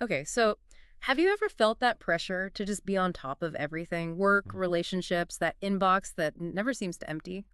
Okay, so have you ever felt that pressure to just be on top of everything? Work, relationships, that inbox that never seems to empty?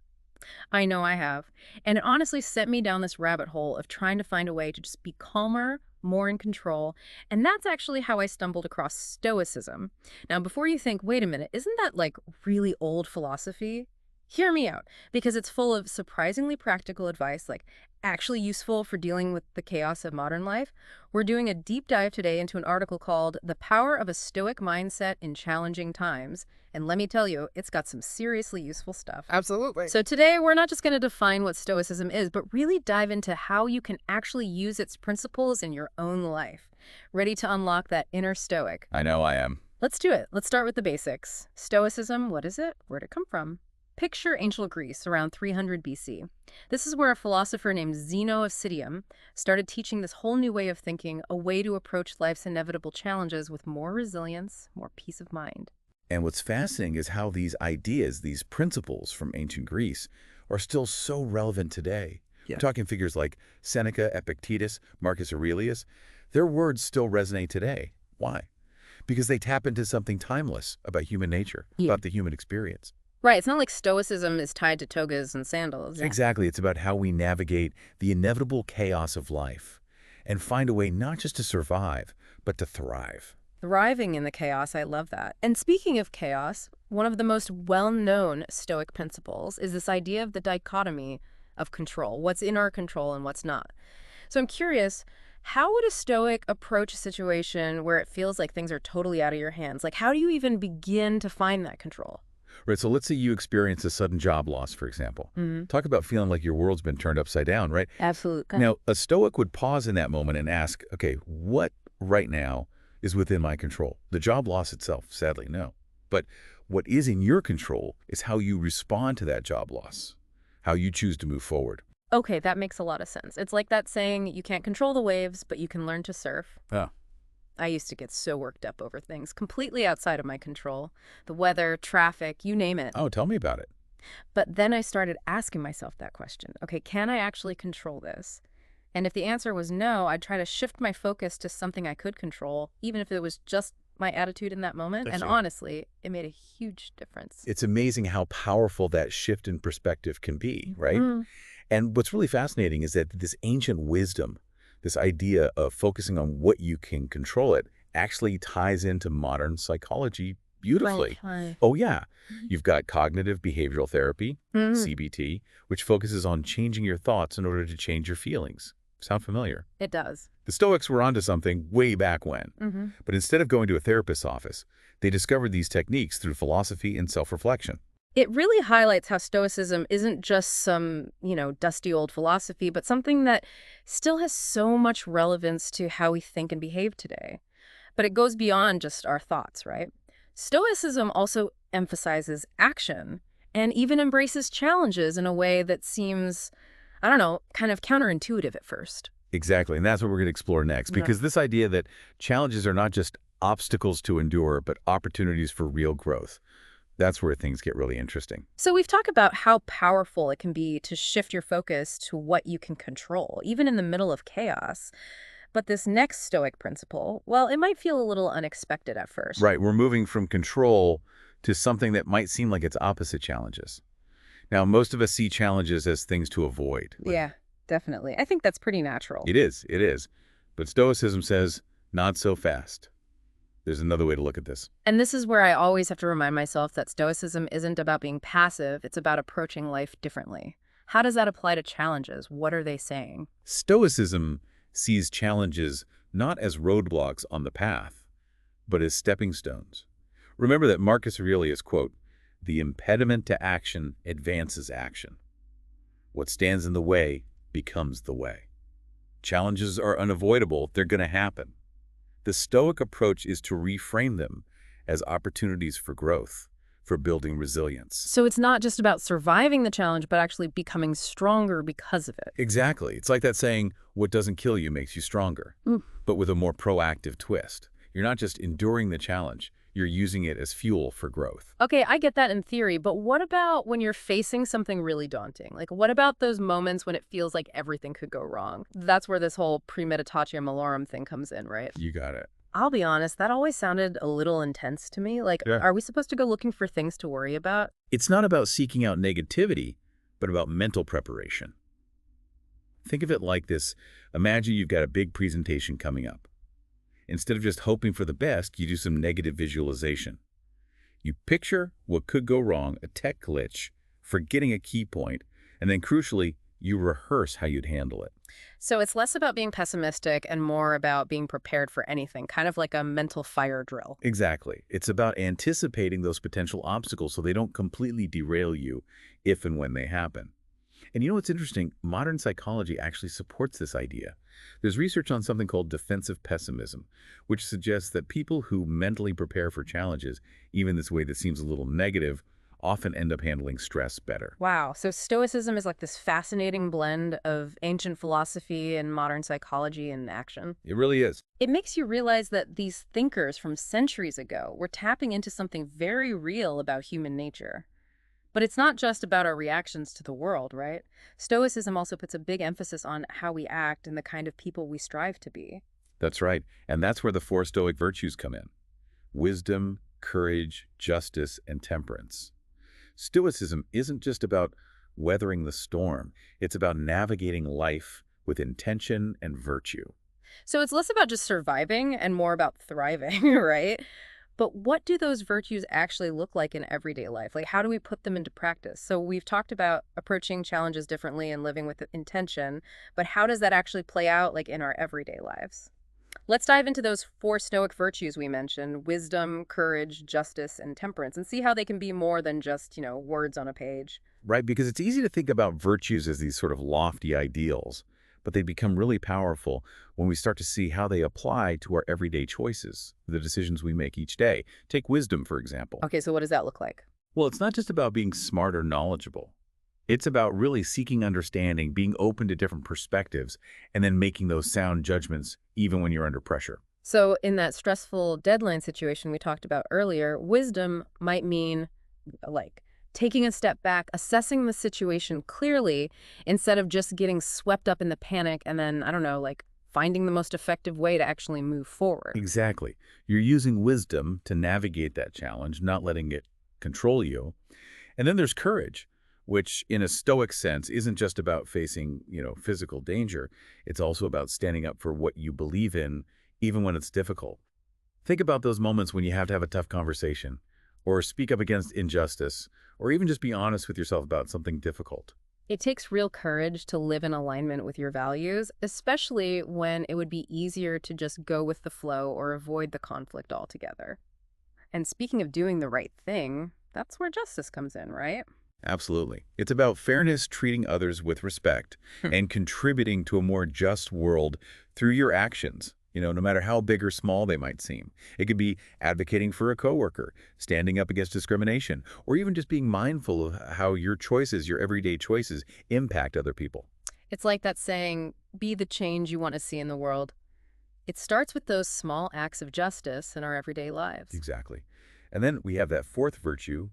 I know I have. And it honestly sent me down this rabbit hole of trying to find a way to just be calmer, more in control. And that's actually how I stumbled across Stoicism. Now, before you think, wait a minute, isn't that like really old philosophy? Hear me out, because it's full of surprisingly practical advice, like actually useful for dealing with the chaos of modern life. We're doing a deep dive today into an article called The Power of a Stoic Mindset in Challenging Times. And let me tell you, it's got some seriously useful stuff. Absolutely. So today, we're not just going to define what Stoicism is, but really dive into how you can actually use its principles in your own life. Ready to unlock that inner Stoic? I know I am. Let's do it. Let's start with the basics. Stoicism, what is it? Where'd it come from? Picture ancient Greece around 300 BC. This is where a philosopher named Zeno of Citium started teaching this whole new way of thinking, a way to approach life's inevitable challenges with more resilience, more peace of mind. And what's fascinating is how these ideas, these principles from ancient Greece, are still so relevant today. Yeah. We're talking figures like Seneca, Epictetus, Marcus Aurelius. Their words still resonate today. Why? Because they tap into something timeless about human nature, Yeah. about the human experience. Right, it's not like Stoicism is tied to togas and sandals. Yeah. Exactly. It's about how we navigate the inevitable chaos of life and find a way not just to survive, but to thrive. Thriving in the chaos, I love that. And speaking of chaos, one of the most well-known Stoic principles is this idea of the dichotomy of control, what's in our control and what's not. So I'm curious, how would a Stoic approach a situation where it feels like things are totally out of your hands? Like, how do you even begin to find that control? Right, so let's say you experience a sudden job loss, for example. Mm-hmm. Talk about feeling like your world's been turned upside down, right? Absolutely. Now, a Stoic would pause in that moment and ask, okay, what right now is within my control? The job loss itself, sadly, no. But what is in your control is how you respond to that job loss, how you choose to move forward. Okay, that makes a lot of sense. It's like that saying, you can't control the waves, but you can learn to surf. Yeah. I used to get so worked up over things completely outside of my control. The weather, traffic, you name it. Oh, tell me about it. But then I started asking myself that question. Okay, can I actually control this? And if the answer was no, I'd try to shift my focus to something I could control, even if it was just my attitude in that moment. I And see. honestly, it made a huge difference. It's amazing how powerful that shift in perspective can be, right? Mm, And what's really fascinating is that this ancient wisdom, this idea of focusing on what you can control it, actually ties into modern psychology beautifully. right. Oh, yeah. You've got cognitive behavioral therapy, Mm, CBT, which focuses on changing your thoughts in order to change your feelings. Sound familiar? it does. The Stoics were onto something way back when. Hmm. But instead of going to a therapist's office, they discovered these techniques through philosophy and self-reflection. It really highlights how Stoicism isn't just some, dusty old philosophy, but something that still has so much relevance to how we think and behave today. But it goes beyond just our thoughts, right? Stoicism also emphasizes action and even embraces challenges in a way that seems, I don't know, kind of counterintuitive at first. Exactly, and that's what we're going to explore next, Yeah. because this idea that challenges are not just obstacles to endure, but opportunities for real growth. That's where things get really interesting. So we've talked about how powerful it can be to shift your focus to what you can control, even in the middle of chaos. But this next Stoic principle, well, it might feel a little unexpected at first. Right, we're moving from control to something that might seem like it's opposite challenges. Now, most of us see challenges as things to avoid. Yeah, definitely. I think that's pretty natural. It is, it is. But Stoicism says, not so fast. There's another way to look at this. And this is where I always have to remind myself that Stoicism isn't about being passive, it's about approaching life differently. How does that apply to challenges? What are they saying? Stoicism sees challenges not as roadblocks on the path, but as stepping stones. Remember that Marcus Aurelius quote, "The impediment to action advances action. What stands in the way becomes the way." Challenges are unavoidable, they're going to happen. The Stoic approach is to reframe them as opportunities for growth, for building resilience. So it's not just about surviving the challenge, but actually becoming stronger because of it. Exactly. It's like that saying, what doesn't kill you makes you stronger, Mm. but with a more proactive twist. You're not just enduring the challenge, you're using it as fuel for growth. Okay, I get that in theory, but what about when you're facing something really daunting? Like, what about those moments when it feels like everything could go wrong? That's where this whole premeditatio malorum thing comes in, right? You got it. I'll be honest, that always sounded a little intense to me. Like, Yeah. are we supposed to go looking for things to worry about? It's not about seeking out negativity, but about mental preparation. Think of it like this. Imagine you've got a big presentation coming up. Instead of just hoping for the best, you do some negative visualization. You picture what could go wrong, a tech glitch, forgetting a key point, and then crucially, you rehearse how you'd handle it. So it's less about being pessimistic and more about being prepared for anything, kind of like a mental fire drill. Exactly. It's about anticipating those potential obstacles so they don't completely derail you if and when they happen. And you know what's interesting? Modern psychology actually supports this idea. There's research on something called defensive pessimism, which suggests that people who mentally prepare for challenges, even this way that seems a little negative, often end up handling stress better. Wow. So Stoicism is like this fascinating blend of ancient philosophy and modern psychology in action. It really is. It makes you realize that these thinkers from centuries ago were tapping into something very real about human nature. But it's not just about our reactions to the world, right? Stoicism also puts a big emphasis on how we act and the kind of people we strive to be. That's right. And that's where the four Stoic virtues come in: wisdom, courage, justice, and temperance. Stoicism isn't just about weathering the storm. It's about navigating life with intention and virtue. So it's less about just surviving and more about thriving, right? But what do those virtues actually look like in everyday life? Like, how do we put them into practice? So we've talked about approaching challenges differently and living with intention, but how does that actually play out, like, in our everyday lives? Let's dive into those four Stoic virtues we mentioned: wisdom, courage, justice, and temperance, and see how they can be more than just, words on a page. Right? Because it's easy to think about virtues as these sort of lofty ideals, but they become really powerful when we start to see how they apply to our everyday choices, the decisions we make each day. Take wisdom, for example. Okay, so what does that look like? Well, it's not just about being smart or knowledgeable. It's about really seeking understanding, being open to different perspectives, and then making those sound judgments even when you're under pressure. So, in that stressful deadline situation we talked about earlier, wisdom might mean like taking a step back, assessing the situation clearly instead of just getting swept up in the panic and then, I don't know, like finding the most effective way to actually move forward. Exactly. You're using wisdom to navigate that challenge, not letting it control you. And then there's courage, which in a stoic sense isn't just about facing, physical danger. It's also about standing up for what you believe in, even when it's difficult. Think about those moments when you have to have a tough conversation, or speak up against injustice, or even just be honest with yourself about something difficult. It takes real courage to live in alignment with your values, especially when it would be easier to just go with the flow or avoid the conflict altogether. And speaking of doing the right thing, that's where justice comes in, right? Absolutely. It's about fairness, treating others with respect, and contributing to a more just world through your actions, no matter how big or small they might seem. It could be advocating for a coworker, standing up against discrimination, or even just being mindful of how your choices, your everyday choices, impact other people. It's like that saying, be the change you want to see in the world. It starts with those small acts of justice in our everyday lives, Exactly. And then we have that fourth virtue,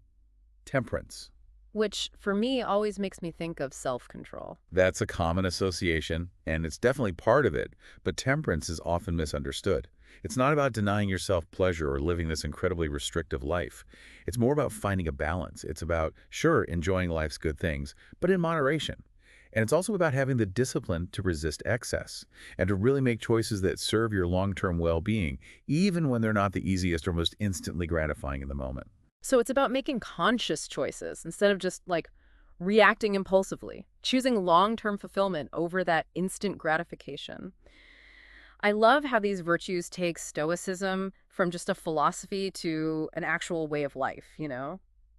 temperance. which for me always makes me think of self-control. That's a common association, and it's definitely part of it, but temperance is often misunderstood. It's not about denying yourself pleasure or living this incredibly restrictive life. It's more about finding a balance. It's about, sure, enjoying life's good things, but in moderation. And it's also about having the discipline to resist excess and to really make choices that serve your long-term well-being, even when they're not the easiest or most instantly gratifying in the moment. So it's about making conscious choices instead of just like reacting impulsively, choosing long-term fulfillment over that instant gratification. I love how these virtues take stoicism from just a philosophy to an actual way of life.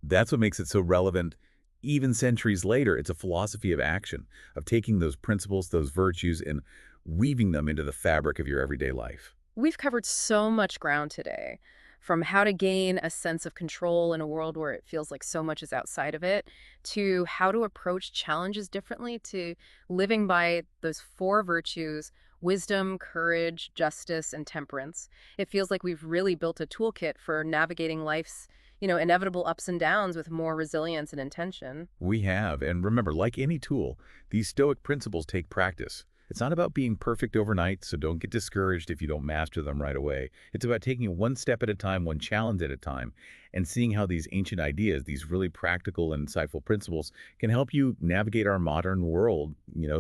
That's what makes it so relevant. Even centuries later, it's a philosophy of action, of taking those principles, those virtues, and weaving them into the fabric of your everyday life. We've covered so much ground today, from how to gain a sense of control in a world where it feels like so much is outside of it, to how to approach challenges differently, to living by those four virtues: wisdom, courage, justice, and temperance. It feels like we've really built a toolkit for navigating life's, inevitable ups and downs with more resilience and intention. We have, and remember, like any tool, these Stoic principles take practice. It's not about being perfect overnight, so don't get discouraged if you don't master them right away. It's about taking it one step at a time, one challenge at a time, and seeing how these ancient ideas, these really practical and insightful principles, can help you navigate our modern world,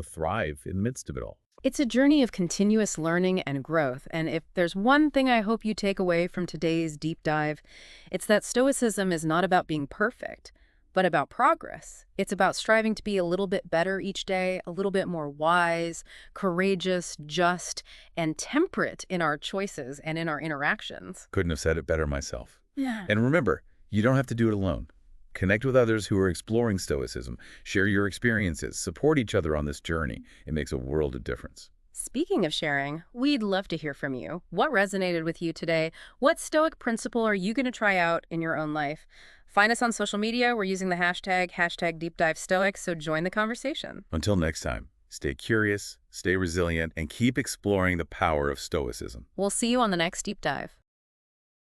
thrive in the midst of it all. It's a journey of continuous learning and growth, and if there's one thing I hope you take away from today's deep dive, it's that Stoicism is not about being perfect, but about progress. It's about striving to be a little bit better each day, a little bit more wise, courageous, just, and temperate in our choices and in our interactions. Couldn't have said it better myself. Yeah. And remember, you don't have to do it alone. Connect with others who are exploring Stoicism, share your experiences, support each other on this journey. It makes a world of difference. Speaking of sharing, we'd love to hear from you. What resonated with you today? What Stoic principle are you going to try out in your own life? Find us on social media. We're using the hashtag DeepDiveStoic, so join the conversation. Until next time, stay curious, stay resilient, and keep exploring the power of Stoicism. We'll see you on the next deep dive.